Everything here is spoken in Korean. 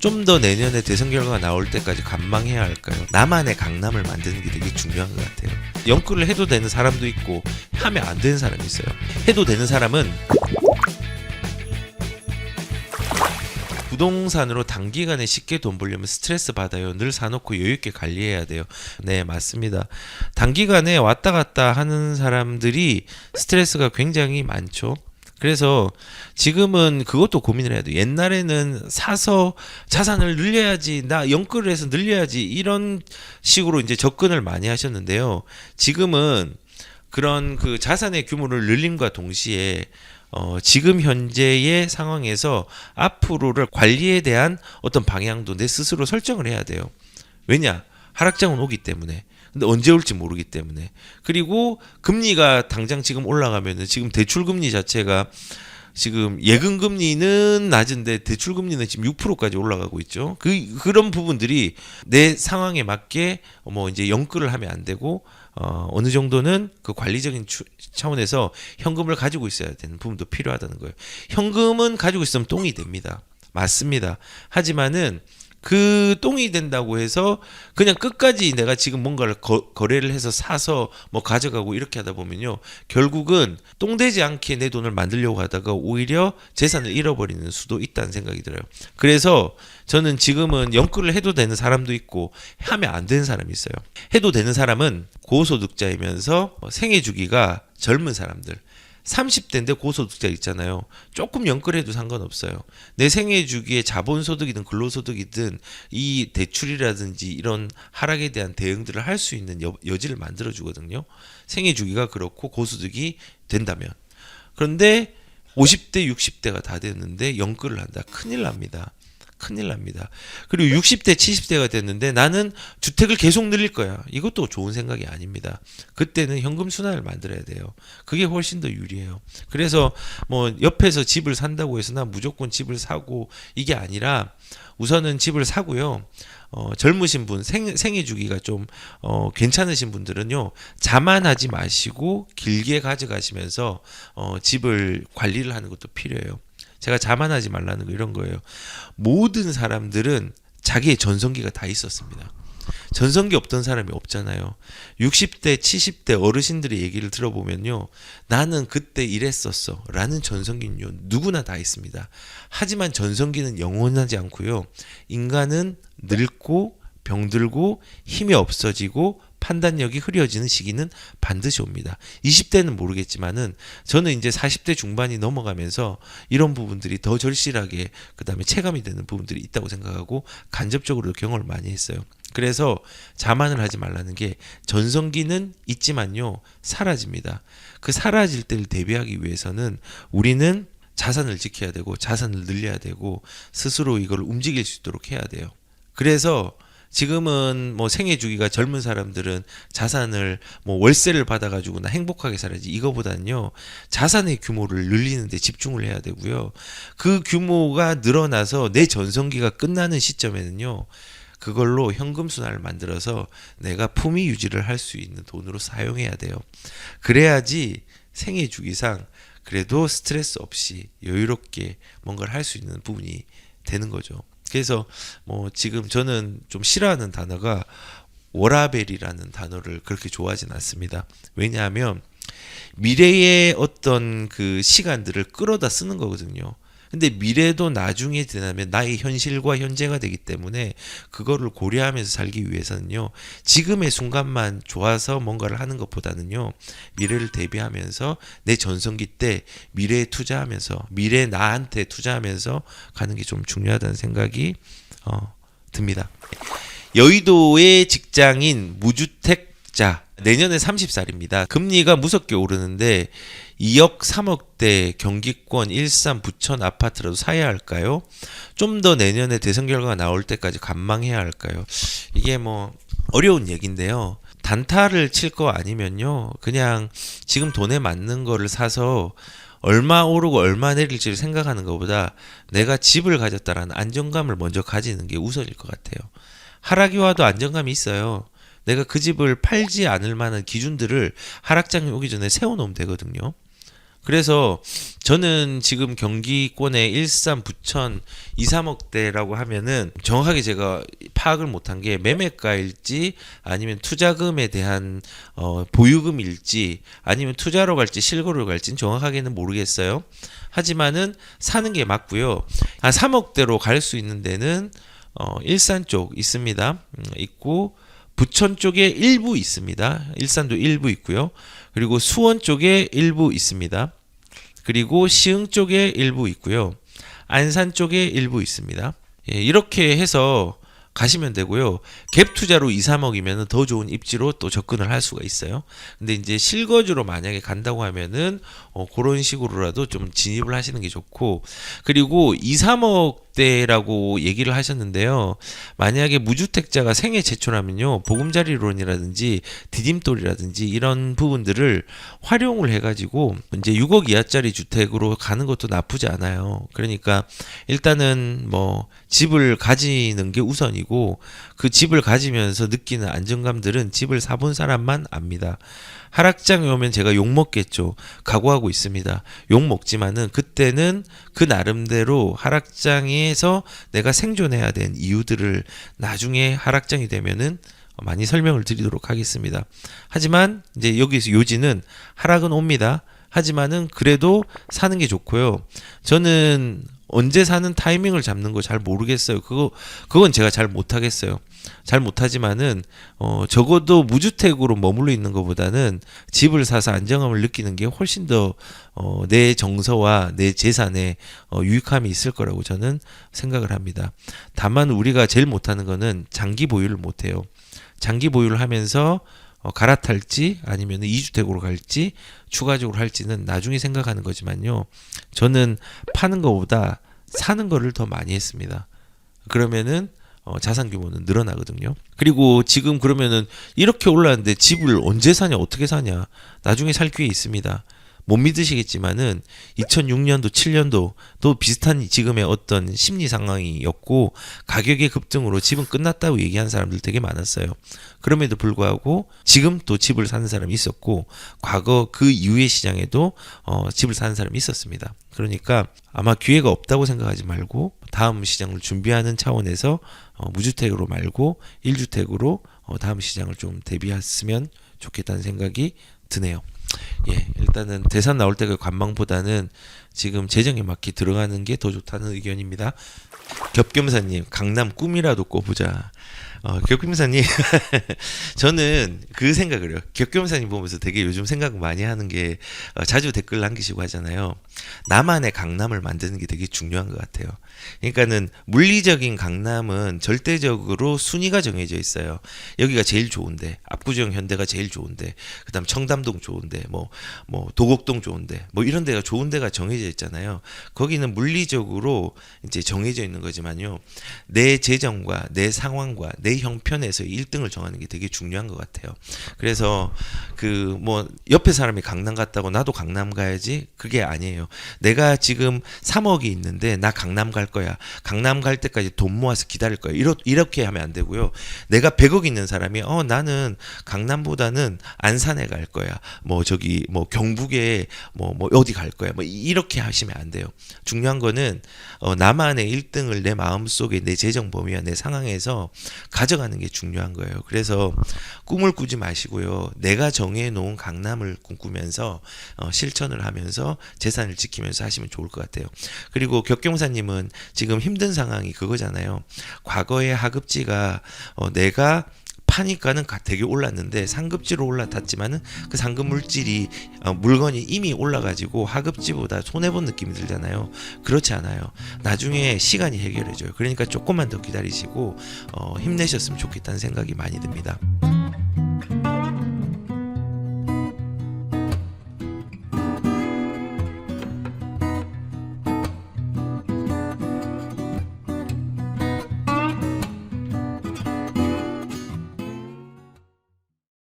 좀 더 내년에 대선 결과가 나올 때까지 관망해야 할까요? 나만의 강남을 만드는 게 되게 중요한 것 같아요. 연끌을 해도 되는 사람도 있고 하면 안 되는 사람이 있어요. 해도 되는 사람은 부동산으로 단기간에 쉽게 돈 벌려면 스트레스 받아요. 늘 사놓고 여유있게 관리해야 돼요. 네, 맞습니다. 단기간에 왔다 갔다 하는 사람들이 스트레스가 굉장히 많죠. 그래서 지금은 그것도 고민을 해야 돼요. 옛날에는 사서 자산을 늘려야지, 나 연끌을 해서 늘려야지, 이런 식으로 이제 접근을 많이 하셨는데요. 지금은 그런 그 자산의 규모를 늘림과 동시에 지금 현재의 상황에서 앞으로를 관리에 대한 어떤 방향도 내 스스로 설정을 해야 돼요. 왜냐? 하락장은 오기 때문에. 근데 언제 올지 모르기 때문에. 그리고 금리가 당장 지금 올라가면은 지금 대출 금리 자체가 지금 예금 금리는 낮은데 대출 금리는 지금 6%까지 올라가고 있죠. 그런 부분들이 내 상황에 맞게 뭐 이제 연끌을 하면 안 되고 어느 정도는 그 관리적인 차원에서 현금을 가지고 있어야 되는 부분도 필요하다는 거예요. 현금은 가지고 있으면 똥이 됩니다. 맞습니다. 하지만은 그 똥이 된다고 해서 그냥 끝까지 내가 지금 뭔가를 거래를 해서 사서 뭐 가져가고 이렇게 하다 보면요, 결국은 똥 되지 않게 내 돈을 만들려고 하다가 오히려 재산을 잃어버리는 수도 있다는 생각이 들어요. 그래서 저는 지금은 연끌을 해도 되는 사람도 있고 하면 안 되는 사람이 있어요. 해도 되는 사람은 고소득자이면서 생애 주기가 젊은 사람들, 30대인데 고소득자 있잖아요. 조금 연끌해도 상관없어요. 내 생애 주기에 자본소득이든 근로소득이든 이 대출이라든지 이런 하락에 대한 대응들을 할 수 있는 여지를 만들어 주거든요. 생애 주기가 그렇고 고소득이 된다면. 그런데 50대, 60대가 다 됐는데 연끌을 한다. 큰일 납니다. 큰일 납니다. 그리고 60대, 70대가 됐는데 나는 주택을 계속 늘릴 거야. 이것도 좋은 생각이 아닙니다. 그때는 현금 순환을 만들어야 돼요. 그게 훨씬 더 유리해요. 그래서 뭐 옆에서 집을 산다고 해서 나 무조건 집을 사고 이게 아니라 우선은 집을 사고요. 젊으신 분, 생애 주기가 좀 괜찮으신 분들은요, 자만하지 마시고 길게 가져가시면서 집을 관리를 하는 것도 필요해요. 제가 자만하지 말라는 거 이런 거예요. 모든 사람들은 자기의 전성기가 다 있었습니다. 전성기 없던 사람이 없잖아요. 60대, 70대 어르신들의 얘기를 들어보면요, 나는 그때 이랬었어 라는 전성기는요, 누구나 다 있습니다. 하지만 전성기는 영원하지 않고요, 인간은 늙고 병들고 힘이 없어지고 판단력이 흐려지는 시기는 반드시 옵니다. 20대는 모르겠지만은 저는 이제 40대 중반이 넘어가면서 이런 부분들이 더 절실하게 그다음에 체감이 되는 부분들이 있다고 생각하고 간접적으로 경험을 많이 했어요. 그래서 자만을 하지 말라는 게, 전성기는 있지만요, 사라집니다. 그 사라질 때를 대비하기 위해서는 우리는 자산을 지켜야 되고 자산을 늘려야 되고 스스로 이걸 움직일 수 있도록 해야 돼요. 그래서 지금은 뭐 생애 주기가 젊은 사람들은 자산을 뭐 월세를 받아가지고 나 행복하게 살아야지, 이거보다는요, 자산의 규모를 늘리는 데 집중을 해야 되고요. 그 규모가 늘어나서 내 전성기가 끝나는 시점에는요, 그걸로 현금 순환을 만들어서 내가 품위 유지를 할 수 있는 돈으로 사용해야 돼요. 그래야지 생애 주기상 그래도 스트레스 없이 여유롭게 뭔가를 할 수 있는 부분이 되는 거죠. 그래서 뭐 지금 저는 좀 싫어하는 단어가 워라밸이라는 단어를 그렇게 좋아하진 않습니다. 왜냐하면 미래의 어떤 그 시간들을 끌어다 쓰는 거거든요. 근데 미래도 나중에 지나면 나의 현실과 현재가 되기 때문에 그거를 고려하면서 살기 위해서는요, 지금의 순간만 좋아서 뭔가를 하는 것보다는요, 미래를 대비하면서 내 전성기 때 미래에 투자하면서 미래 나한테 투자하면서 가는 게 좀 중요하다는 생각이 듭니다. 여의도의 직장인 무주택자, 내년에 30살입니다. 금리가 무섭게 오르는데 2억 3억대 경기권 일산 부천 아파트라도 사야 할까요? 좀 더 내년에 대선 결과가 나올 때까지 관망해야 할까요? 이게 뭐 어려운 얘기인데요. 단타를 칠 거 아니면요, 그냥 지금 돈에 맞는 거를 사서 얼마 오르고 얼마 내릴지를 생각하는 것보다 내가 집을 가졌다라는 안정감을 먼저 가지는 게 우선일 것 같아요. 하락이 와도 안정감이 있어요. 내가 그 집을 팔지 않을 만한 기준들을 하락장이 오기 전에 세워놓으면 되거든요. 그래서 저는 지금 경기권의 일산, 부천 2, 3억대라고 하면은 정확하게 제가 파악을 못한 게 매매가일지 아니면 투자금에 대한 보유금일지 아니면 투자로 갈지 실거래로 갈지는 정확하게는 모르겠어요. 하지만은 사는 게 맞고요. 3억대로 갈 수 있는 데는 일산 쪽 있습니다. 있고 부천 쪽에 일부 있습니다. 일산도 일부 있고요. 그리고 수원 쪽에 일부 있습니다. 그리고 시흥 쪽에 일부 있고요. 안산 쪽에 일부 있습니다. 예, 이렇게 해서 가시면 되고요. 갭 투자로 2, 3억이면 더 좋은 입지로 또 접근을 할 수가 있어요. 근데 이제 실거주로 만약에 간다고 하면은 그런 식으로라도 좀 진입을 하시는 게 좋고, 그리고 2, 3억대라고 얘기를 하셨는데요. 만약에 무주택자가 생애 최초라면요, 보금자리론이라든지 디딤돌이라든지 이런 부분들을 활용을 해가지고 이제 6억 이하짜리 주택으로 가는 것도 나쁘지 않아요. 그러니까 일단은 뭐 집을 가지는 게 우선이고, 그 집을 가지면서 느끼는 안정감들은 집을 사본 사람만 압니다. 하락장에 오면 제가 욕 먹겠죠. 각오하고 있습니다. 욕 먹지만은 그때는 그 나름대로 하락장에서 내가 생존해야 되는 이유들을 나중에 하락장이 되면은 많이 설명을 드리도록 하겠습니다. 하지만 이제 여기서 요지는 하락은 옵니다. 하지만은 그래도 사는 게 좋고요. 저는 언제 사는 타이밍을 잡는 거 잘 모르겠어요. 그건 제가 잘 못하겠어요. 잘 못하지만은 적어도 무주택으로 머물러 있는 것보다는 집을 사서 안정감을 느끼는 게 훨씬 더 내 정서와 내 재산에 유익함이 있을 거라고 저는 생각을 합니다. 다만 우리가 제일 못하는 거는 장기 보유를 못해요. 장기 보유를 하면서 갈아탈지 아니면 2주택으로 갈지 추가적으로 할지는 나중에 생각하는 거지만요. 저는 파는 것보다 사는 거를 더 많이 했습니다. 그러면은 자산 규모는 늘어나거든요. 그리고 지금 그러면은 이렇게 올랐는데 집을 언제 사냐, 어떻게 사냐, 나중에 살 기회 있습니다. 못 믿으시겠지만은 2006년도, 7년도 또 비슷한 지금의 어떤 심리 상황이었고 가격의 급등으로 집은 끝났다고 얘기한 사람들 되게 많았어요. 그럼에도 불구하고 지금 또 집을 사는 사람이 있었고 과거 그 이후의 시장에도 집을 사는 사람이 있었습니다. 그러니까 아마 기회가 없다고 생각하지 말고 다음 시장을 준비하는 차원에서 무주택으로 말고 1주택으로 다음 시장을 좀 대비했으면 좋겠다는 생각이 드네요. 예, 일단은 대선 나올 때의 관망보다는 지금 재정에 맞게 들어가는 게 더 좋다는 의견입니다. 겹겸사님, 강남 꿈이라도 꿔보자. 겹겸사님, 저는 그 생각을 해요. 겹겸사님 보면서 되게 요즘 생각 많이 하는 게 자주 댓글 남기시고 하잖아요. 나만의 강남을 만드는 게 되게 중요한 것 같아요. 그러니까는 물리적인 강남은 절대적으로 순위가 정해져 있어요. 여기가 제일 좋은데, 압구정 현대가 제일 좋은데, 그다음 청담동 좋은데, 뭐 도곡동 좋은데, 뭐 이런 데가 좋은 데가 정해져 있잖아요. 거기는 물리적으로 이제 정해져 있는 거지만요. 내 재정과 내 상황과 내 형편에서 1등을 정하는 게 되게 중요한 것 같아요. 그래서 옆에 사람이 강남 갔다고 나도 강남 가야지, 그게 아니에요. 내가 지금 3억이 있는데 나 강남 갈 거야. 강남 갈 때까지 돈 모아서 기다릴 거야. 이렇게 하면 안 되고요. 내가 100억 있는 사람이 나는 강남보다는 안산에 갈 거야. 경북에 어디 갈 거야. 이렇게 하시면 안 돼요. 중요한 거는 나만의 1등을 내 마음속에 내 재정 범위와 내 상황에서 가져가는 게 중요한 거예요. 그래서 꿈을 꾸지 마시고요. 내가 정해 놓은 강남을 꿈꾸면서 실천을 하면서 재산을 지키면서 하시면 좋을 것 같아요. 그리고 격경사님은 지금 힘든 상황이 그거잖아요. 과거의 하급지가 내가 파니까는 되게 올랐는데 상급지로 올라탔지만은 그 상급 물건이 이미 올라가지고 하급지보다 손해본 느낌이 들잖아요. 그렇지 않아요. 나중에 시간이 해결해줘요. 그러니까 조금만 더 기다리시고 힘내셨으면 좋겠다는 생각이 많이 듭니다.